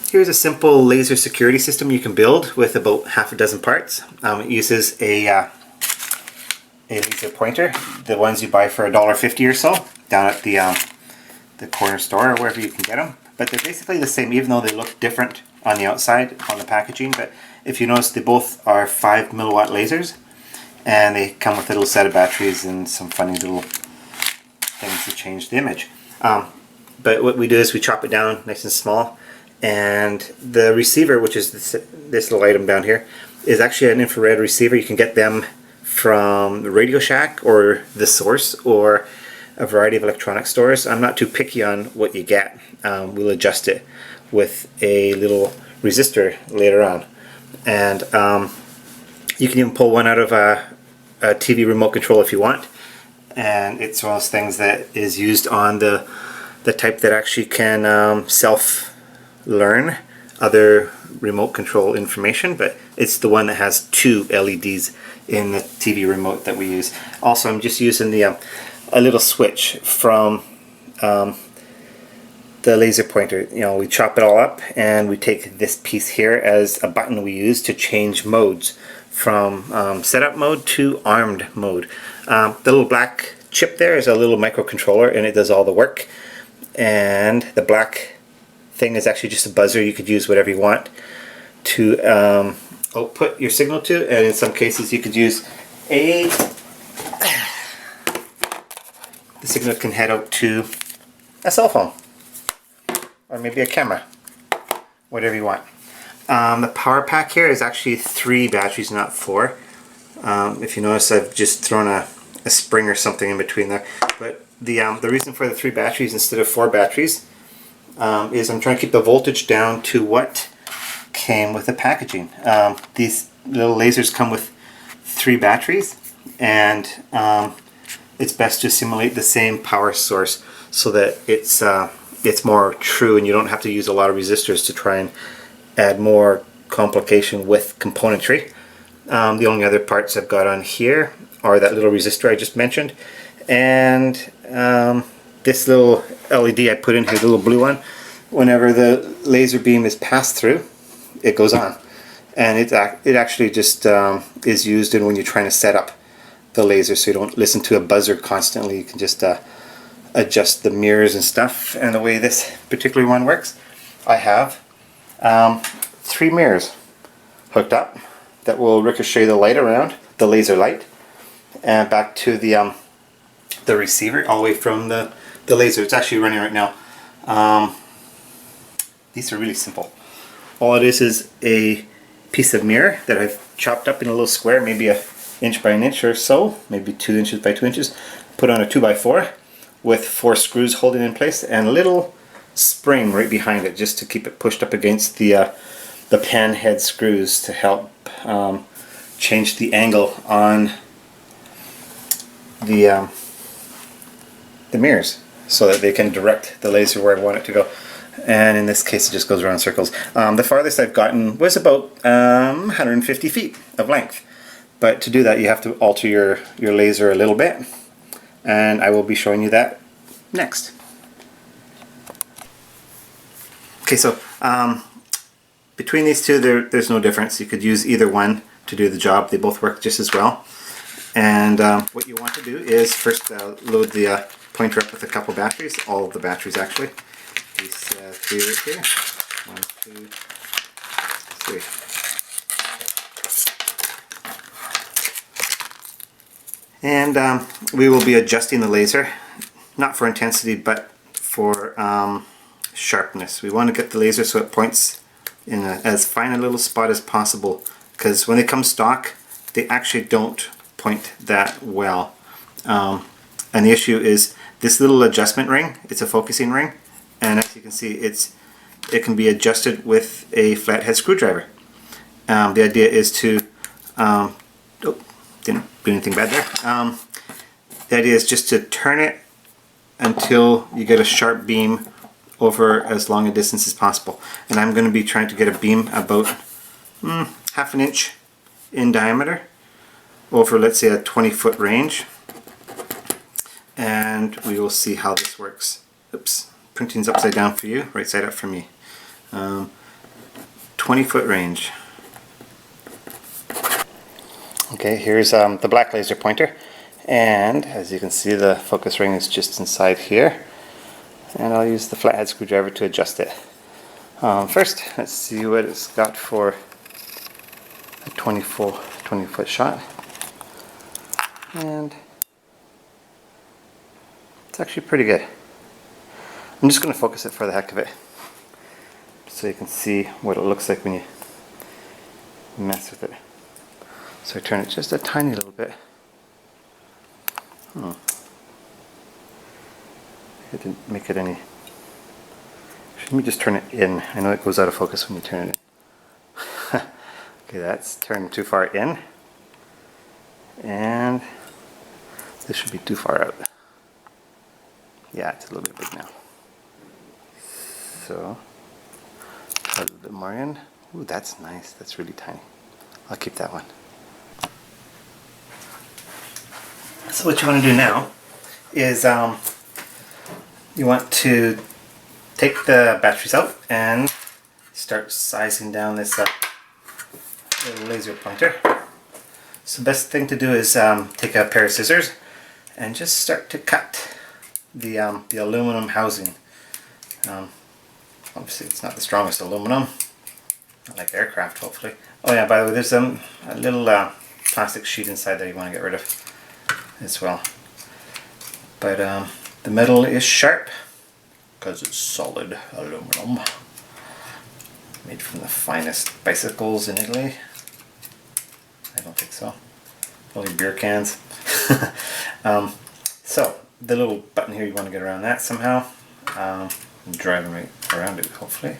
Here's a simple laser security system you can build with about half a dozen parts. It uses a laser pointer, the ones you buy for $1.50 or so down at the corner store or wherever you can get them. But they're basically the same, even though they look different on the outside on the packaging. But if you notice, they both are 5 milliwatt lasers, and they come with a little set of batteries and some funny little things to change the image. But what we do is we chop it down nice and small, and the receiver, which is this little item down here, is actually an infrared receiver. You can get them from Radio Shack or The Source or a variety of electronic stores. I'm not too picky on what you get. We'll adjust it with a little resistor later on. And you can even pull one out of a TV remote control if you want. And it's one of those things that is used on the type that actually can self-learn other remote control information, but it's the one that has 2 LEDs in the TV remote that we use. Also, I'm just using a little switch from the laser pointer. You know, we chop it all up and we take this piece here as a button we use to change modes from setup mode to armed mode. The little black chip there is a little microcontroller, and it does all the work. And the black thing is actually just a buzzer. You could use whatever you want to output your signal to, and in some cases you could use the signal can head out to a cell phone or maybe a camera, whatever you want. The power pack here is actually 3 batteries, not 4. If you notice, I've just thrown a spring or something in between there. But the reason for the 3 batteries instead of 4 batteries is I'm trying to keep the voltage down to what came with the packaging. These little lasers come with 3 batteries, and it's best to simulate the same power source so that it's more true, and you don't have to use a lot of resistors to try and add more complication with componentry. The only other parts I've got on here are that little resistor I just mentioned, and this little LED I put in here, the little blue one. Whenever the laser beam is passed through, it goes on, and it actually just is used in when you're trying to set up the laser, so you don't listen to a buzzer constantly. You can just adjust the mirrors and stuff. And the way this particular one works, I have 3 mirrors hooked up that will ricochet the light around, the laser light, and back to the receiver all the way from the laser. It's actually running right now. These are really simple. All it is a piece of mirror that I've chopped up in a little square, maybe 1 inch by 1 inch or so, maybe 2 inches by 2 inches, put on a 2x4 with 4 screws holding it in place, and a little spring right behind it just to keep it pushed up against the pan head screws to help change the angle on the mirrors so that they can direct the laser where I want it to go. And in this case it just goes around in circles. The farthest I've gotten was about 150 feet of length. But to do that you have to alter your laser a little bit, and I will be showing you that next. Okay, so between these two there's no difference. You could use either one to do the job. They both work just as well. And what you want to do is first load the pointer up with a couple batteries, all of the batteries actually. These 3 right here. 1, 2, 3. And we will be adjusting the laser, not for intensity but for sharpness. We want to get the laser so it points in as fine a little spot as possible, because when they come stock they actually don't point that well. And the issue is this little adjustment ring. It's a focusing ring, and as you can see it can be adjusted with a flathead screwdriver. The idea is to didn't do anything bad there. The idea is just to turn it until you get a sharp beam over as long a distance as possible. And I'm going to be trying to get a beam about half an inch in diameter over, let's say, a 20-foot range. And we will see how this works. Oops, printing's upside down for you, right side up for me. 20-foot range. Okay, here's the black laser pointer, and as you can see the focus ring is just inside here, and I'll use the flathead screwdriver to adjust it. First, let's see what it's got for a 20-foot shot, and it's actually pretty good. I'm just going to focus it for the heck of it, so you can see what it looks like when you mess with it. So I turn it just a tiny little bit. It didn't make it any. Let me just turn it in. I know it goes out of focus when you turn it in. Okay, that's turned too far in. And this should be too far out. Yeah, it's a little bit big now. So, a little bit more in. Ooh, that's nice. That's really tiny. I'll keep that one. So what you want to do now is you want to take the batteries out and start sizing down this little laser pointer. So the best thing to do is take a pair of scissors and just start to cut the aluminum housing. Obviously it's not the strongest aluminum, not like aircraft hopefully. Oh yeah, by the way, there's a little plastic sheet inside there you want to get rid of as well. But the metal is sharp because it's solid aluminum, made from the finest bicycles in Italy. I don't think so. Probably beer cans. So the little button here, you want to get around that somehow. And driving right around it, hopefully.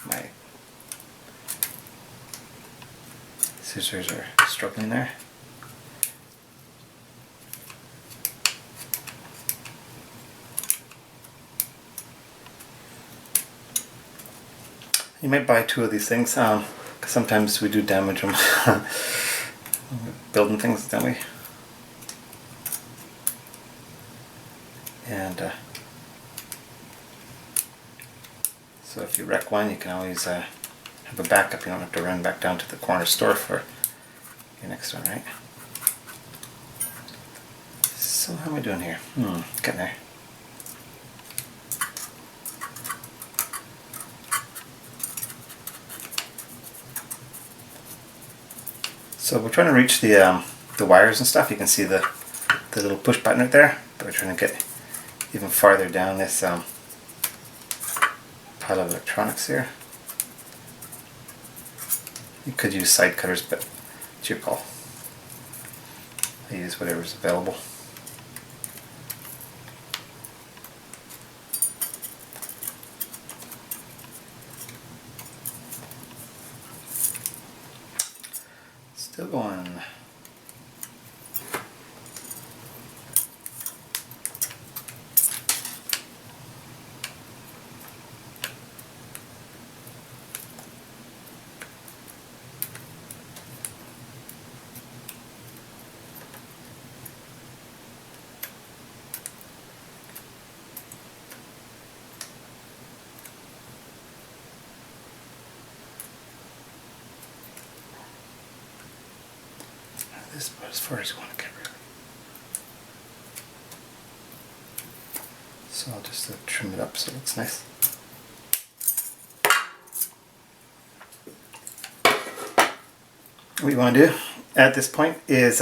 My scissors are struggling there. You might buy two of these things, because sometimes we do damage them building things, don't we? And so if you wreck one, you can always have a backup. You don't have to run back down to the corner store for your next one, right? So how am I doing here? Getting there. So we're trying to reach the wires and stuff. You can see the little push button right there, but we're trying to get even farther down this pile of electronics here. You could use side cutters, but it's your call. I use whatever's available. Still going. This is about as far as you want to get, really. So I'll just trim it up so it looks nice. What you want to do at this point is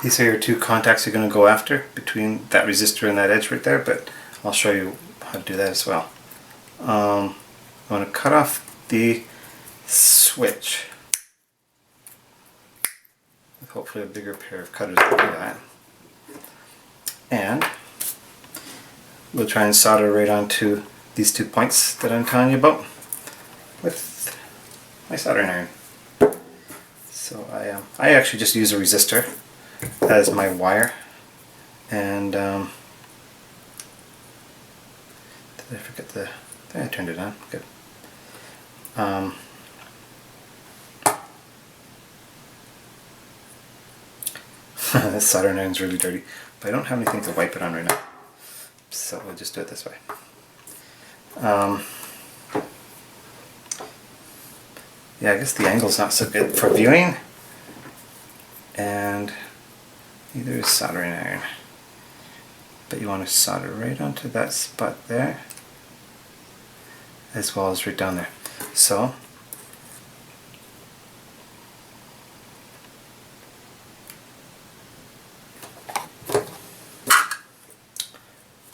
these are your two contacts you're going to go after between that resistor and that edge right there, but I'll show you how to do that as well. I want to cut off the switch. Hopefully a bigger pair of cutters to do that. And we'll try and solder right onto these 2 points that I'm telling you about with my soldering iron. So I actually just use a resistor as my wire, and did I forget the? I think I turned it on. Good. This soldering iron's really dirty, But I don't have anything to wipe it on right now, so we'll just do it this way. Yeah, I guess the angle's not so good for viewing, and neither is soldering iron. But you want to solder right onto that spot there, as well as right down there. So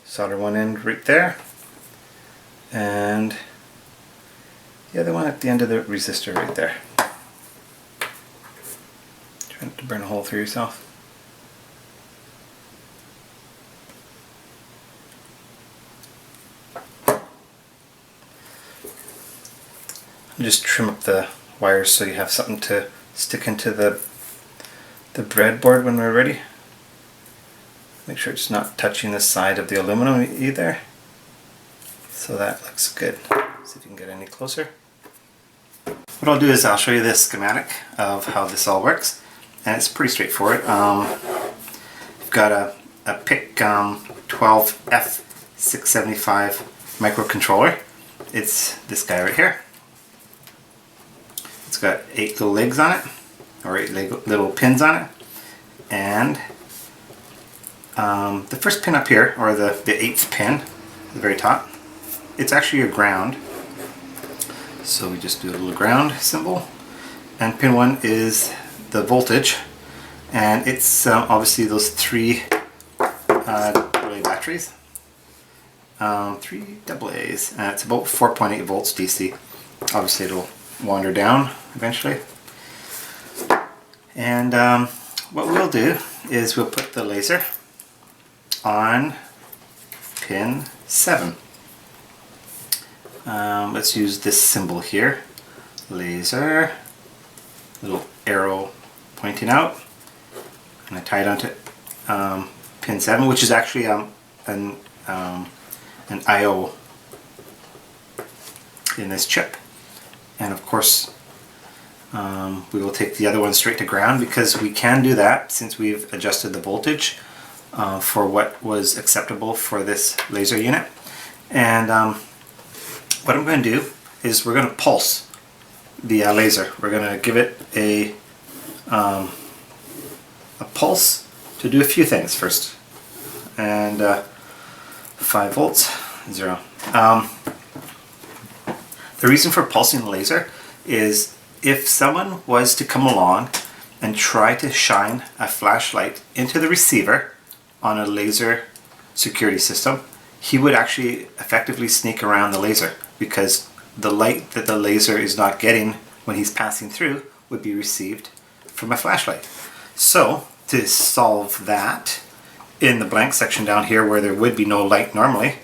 solder one end right there, and the other one at the end of the resistor right there. Try not to burn a hole through yourself. Just trim up the wires so you have something to stick into the breadboard when we're ready. Make sure it's not touching the side of the aluminum either. So that looks good. See if you can get any closer. What I'll do is I'll show you this schematic of how this all works, and it's pretty straightforward. You've got a PIC 12F675 microcontroller. It's this guy right here. It's got 8 little legs on it, or 8 little pins on it, and the first pin up here, or the 8th pin at the very top, it's actually your ground. So we just do a little ground symbol, and pin 1 is the voltage, and it's obviously those 3 AA batteries, 3 AA's, and it's about 4.8 volts DC. Obviously it'll wander down eventually. And what we'll do is we'll put the laser on pin 7. Let's use this symbol here, laser, little arrow pointing out, and I tie it onto pin 7, which is actually an I/O in this chip. And of course we will take the other one straight to ground, because we can do that since we've adjusted the voltage for what was acceptable for this laser unit. And what I'm going to do is we're going to pulse the laser. We're going to give it a pulse to do a few things first. And 5 volts, 0. The reason for pulsing the laser is if someone was to come along and try to shine a flashlight into the receiver on a laser security system, he would actually effectively sneak around the laser, because the light that the laser is not getting when he's passing through would be received from a flashlight. So to solve that, in the blank section down here where there would be no light normally,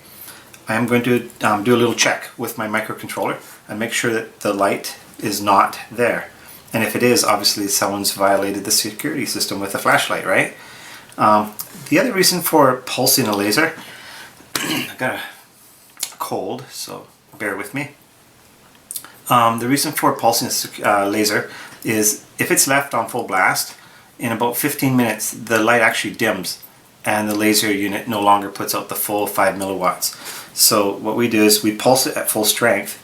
I am going to do a little check with my microcontroller and make sure that the light is not there. And if it is, obviously someone's violated the security system with a flashlight, right? The other reason for pulsing a laser, I got a cold, so bear with me. The reason for pulsing a laser is if it's left on full blast, in about 15 minutes the light actually dims and the laser unit no longer puts out the full 5 milliwatts. So what we do is we pulse it at full strength,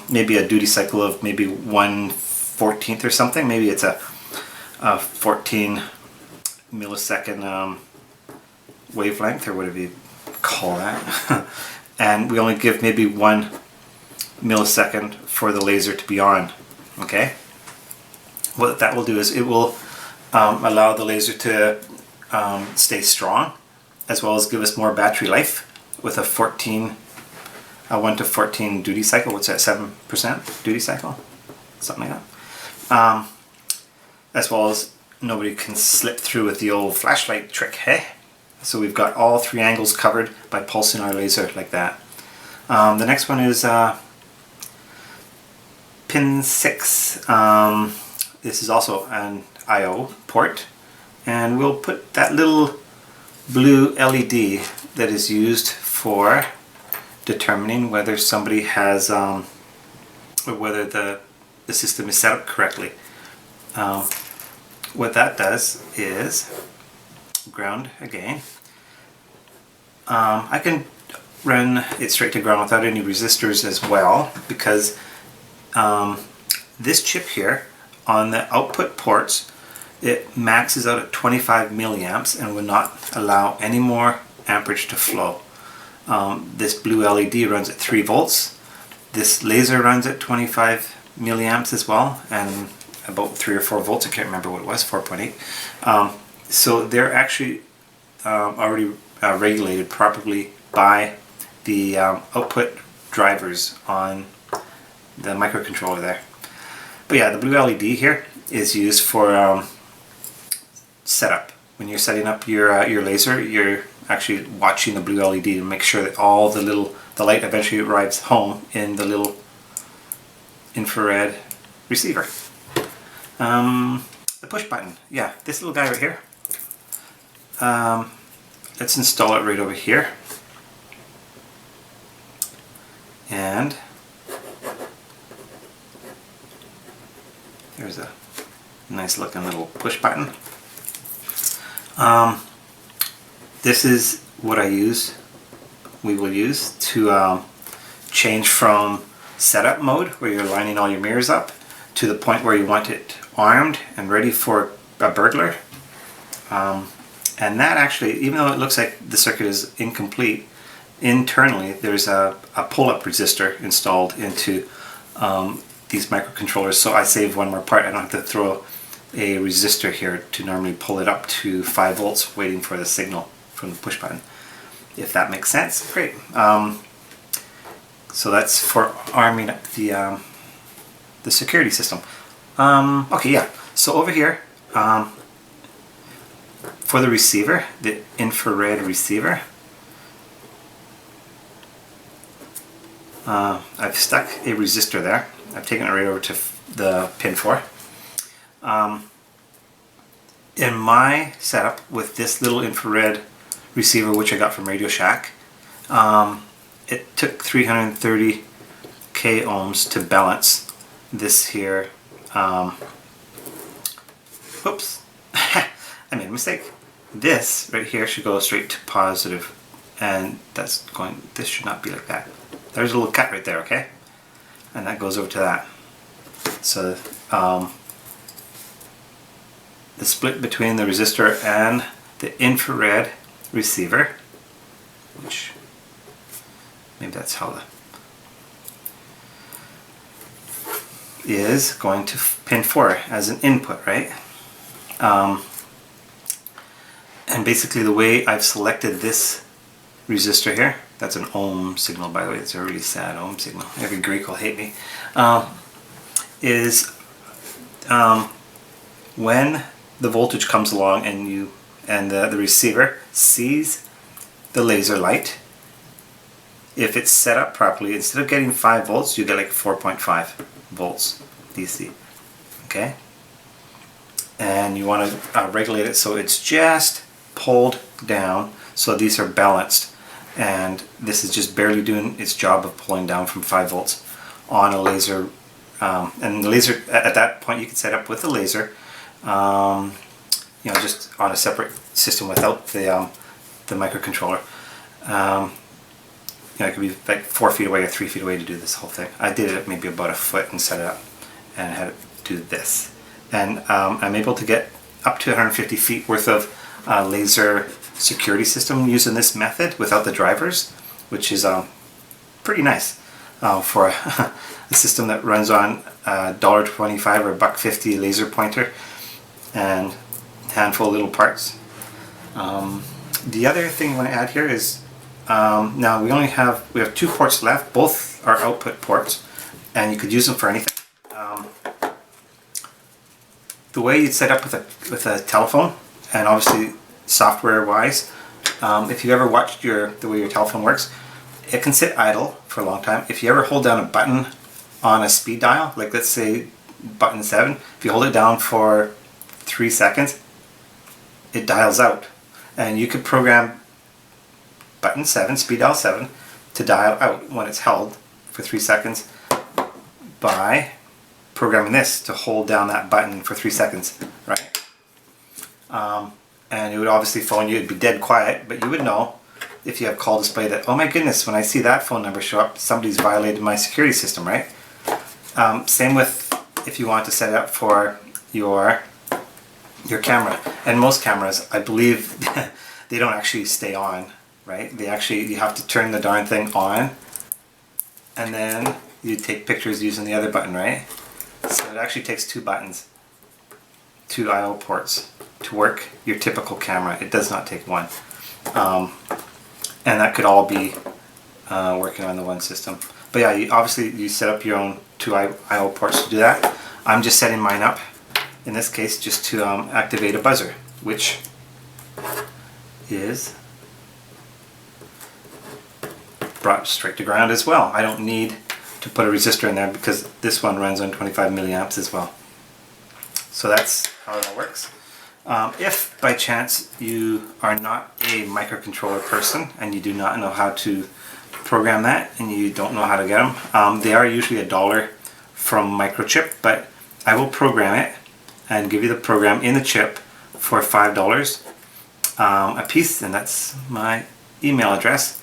maybe a duty cycle of maybe 1/14th or something. Maybe it's a 14 millisecond wavelength, or whatever you call that. And we only give maybe 1 millisecond for the laser to be on. Okay? What that will do is it will allow the laser to stay strong, as well as give us more battery life with a 1 to 14 duty cycle. What's that, 7% duty cycle? Something like that. As well as nobody can slip through with the old flashlight trick, hey? So we've got all 3 angles covered by pulsing our laser like that. The next one is pin 6. This is also an I/O port, and we'll put that little blue LED that is used for determining whether somebody has or whether the system is set up correctly. What that does is ground again. I can run it straight to ground without any resistors as well, because this chip here on the output ports, it maxes out at 25 milliamps and will not allow any more amperage to flow. This blue LED runs at 3 volts. This laser runs at 25 milliamps as well, and about 3 or 4 volts. I can't remember what it was, 4.8. So they're actually already regulated properly by the output drivers on the microcontroller there. But yeah, the blue LED here is used for setup. When you're setting up your laser, you're actually watching the blue LED to make sure that all the light eventually arrives home in the little infrared receiver. The push button, yeah, this little guy right here. Let's install it right over here. And there's a nice looking little push button. This is what we will use to change from setup mode, where you're lining all your mirrors up, to the point where you want it armed and ready for a burglar. And that actually, even though it looks like the circuit is incomplete, internally there's a pull-up resistor installed into these microcontrollers, so I save one more part. I don't have to throw a resistor here to normally pull it up to 5 volts waiting for the signal from the push button. If that makes sense, great. So that's for arming up the security system. Okay, yeah, so over here, for the receiver, the infrared receiver, I've stuck a resistor there. I've taken it right over to the pin 4. In my setup with this little infrared receiver, which I got from Radio Shack, it took 330 k ohms to balance this here. Oops, I made a mistake. This right here should go straight to positive, and this should not be like that. There's a little cut right there, okay? And that goes over to that. So the split between the resistor and the infrared receiver, which maybe that's how is going to pin 4 as an input, right? And basically the way I've selected this resistor here, that's an ohm signal, by the way, it's a really sad ohm signal, every Greek will hate me, is when the voltage comes along and the receiver sees the laser light, if it's set up properly, instead of getting 5 volts, you get like 4.5 volts DC, okay? And you want to regulate it so it's just pulled down, so these are balanced, and this is just barely doing its job of pulling down from 5 volts on a laser. And the laser, at that point, you can set up with the laser, you know, just on a separate system without the microcontroller. You know, it could be like 4 feet away or 3 feet away to do this whole thing. I did it maybe about a foot and set it up and had it do this. And I'm able to get up to 150 feet worth of laser security system using this method without the drivers, which is pretty nice for a system that runs on $1.25 or $1.50 laser pointer and a handful of little parts. The other thing I want to add here is now we have 2 ports left. Both are output ports, and you could use them for anything. The way you'd set up with a telephone, and obviously software wise, if you ever watched the way your telephone works, it can sit idle for a long time. If you ever hold down a button on a speed dial, like let's say button 7, if you hold it down for 3 seconds, it dials out. And you could program button 7, speed dial 7, to dial out when it's held for 3 seconds by programming this to hold down that button for 3 seconds, right? and it would obviously phone you. It'd be dead quiet, but you would know if you have call display that, oh my goodness, when I see that phone number show up, somebody's violated my security system, right? Same with if you want to set it up for your camera. And most cameras, I believe, they don't actually stay on, right? You have to turn the darn thing on, and then you take pictures using the other button, right? So it actually takes two buttons, two I/O ports to work your typical camera. It does not take one. And that could all be working on the one system. But yeah, obviously you set up your own two I/O ports to do that. I'm just setting mine up, in this case, just to activate a buzzer, which is brought straight to ground as well. I don't need to put a resistor in there because this one runs on 25 milliamps as well. So that's how it all works. If by chance you are not a microcontroller person and you do not know how to program that and you don't know how to get them, they are usually $1 from Microchip, but I will program it and give you the program in the chip for $5 a piece, and that's my email address.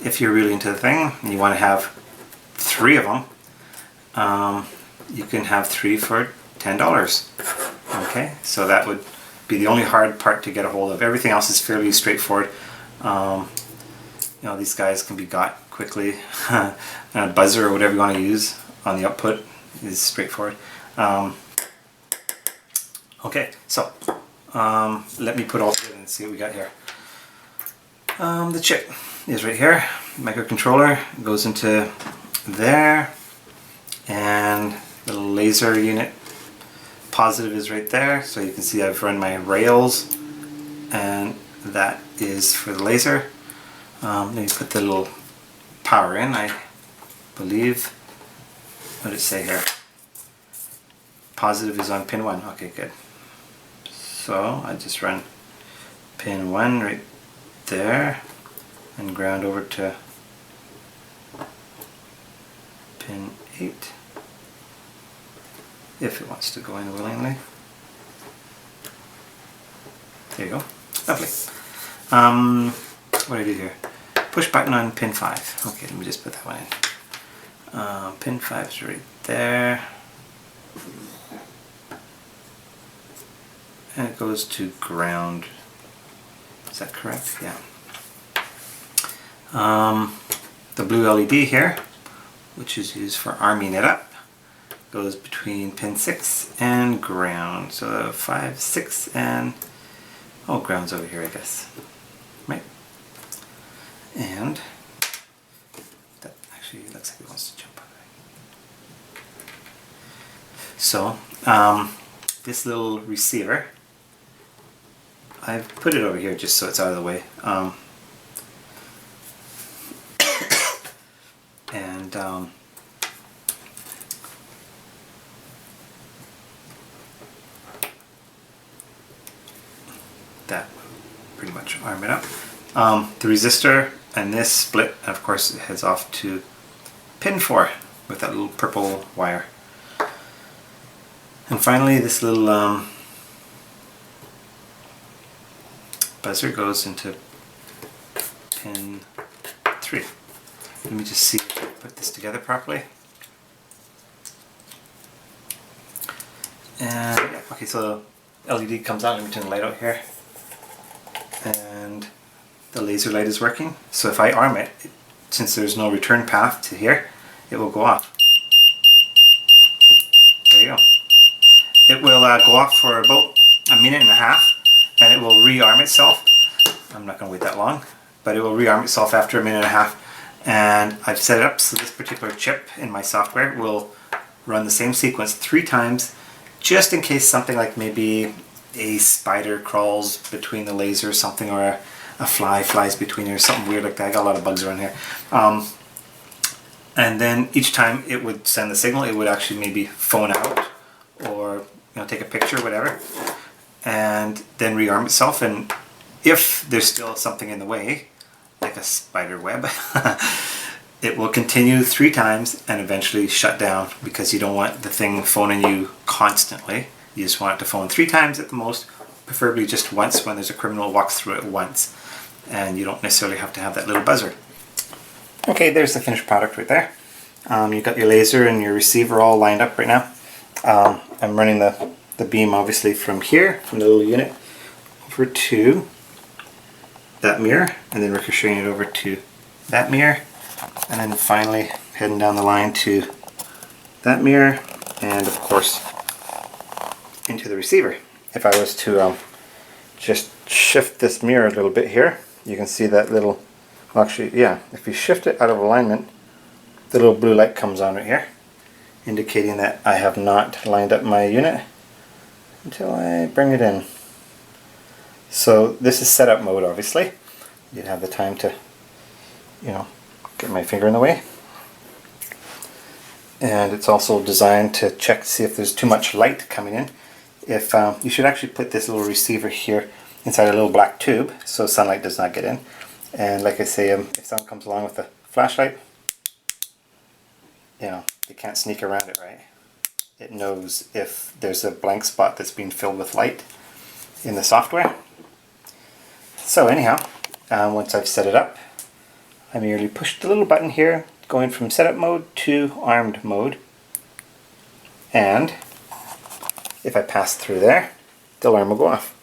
If you're really into the thing and you want to have 3 of them, you can have 3 for $10. Okay, so that would be the only hard part to get a hold of. Everything else is fairly straightforward. You know, these guys can be got quickly. And a buzzer or whatever you want to use on the output is straightforward. Okay, so let me put all together and see what we got here. The chip is right here. Microcontroller goes into there, and the laser unit positive is right there. So you can see I've run my rails, and that is for the laser. Let me put the little power in. I believe, what did it say here? Positive is on pin 1. Okay, good. So I just run pin 1 right there and ground over to pin 8 if it wants to go in willingly. There you go. Lovely. What do I do here? Push button on pin 5. Okay, let me just put that one in. Pin 5 is right there. And it goes to ground. Is that correct? Yeah. The blue LED here, which is used for arming it up, goes between pin 6 and ground. So 5, 6, and oh, ground's over here, I guess. Right? And that actually looks like it wants to jump. So this little receiver, I've put it over here just so it's out of the way. That pretty much arm it up. The resistor and this split, of course, it heads off to pin 4 with that little purple wire. And finally, this little buzzer goes into pin 3. Let me just see if I put this together properly. And yeah, okay, so LED comes on. Let me turn the light out here. And the laser light is working. So if I arm it, since there's no return path to here, it will go off. There you go. It will go off for about a minute and a half, and it will rearm itself. I'm not going to wait that long, but it will rearm itself after a minute and a half. And I've set it up so this particular chip in my software will run the same sequence 3 times, just in case something like maybe a spider crawls between the laser or something, or a fly flies between it or something weird like that. I got a lot of bugs around here. And then each time it would send the signal, it would actually maybe phone out or take a picture, whatever, and then rearm itself. And if there's still something in the way, like a spider web, it will continue 3 times and eventually shut down, because you don't want the thing phoning you constantly. You just want it to phone 3 times at the most, preferably just once when there's a criminal who walks through it once, and you don't necessarily have to have that little buzzer. Okay, there's the finished product right there. You've got your laser and your receiver all lined up right now. I'm running the beam obviously from here, from the little unit, over to that mirror, and then ricocheting it over to that mirror, and then finally heading down the line to that mirror, and of course into the receiver. If I was to just shift this mirror a little bit here, you can see that little, well actually, yeah, if you shift it out of alignment, the little blue light comes on right here, indicating that I have not lined up my unit until I bring it in. So this is setup mode, obviously. You'd have the time to, you know, get my finger in the way. And it's also designed to check to see if there's too much light coming in. If you should actually put this little receiver here inside a little black tube so sunlight does not get in. And like I say, if someone comes along with a flashlight, you know, you can't sneak around it, right? It knows if there's a blank spot that's being filled with light in the software. So anyhow, once I've set it up, I merely push the little button here, going from setup mode to armed mode. And if I pass through there, the alarm will go off.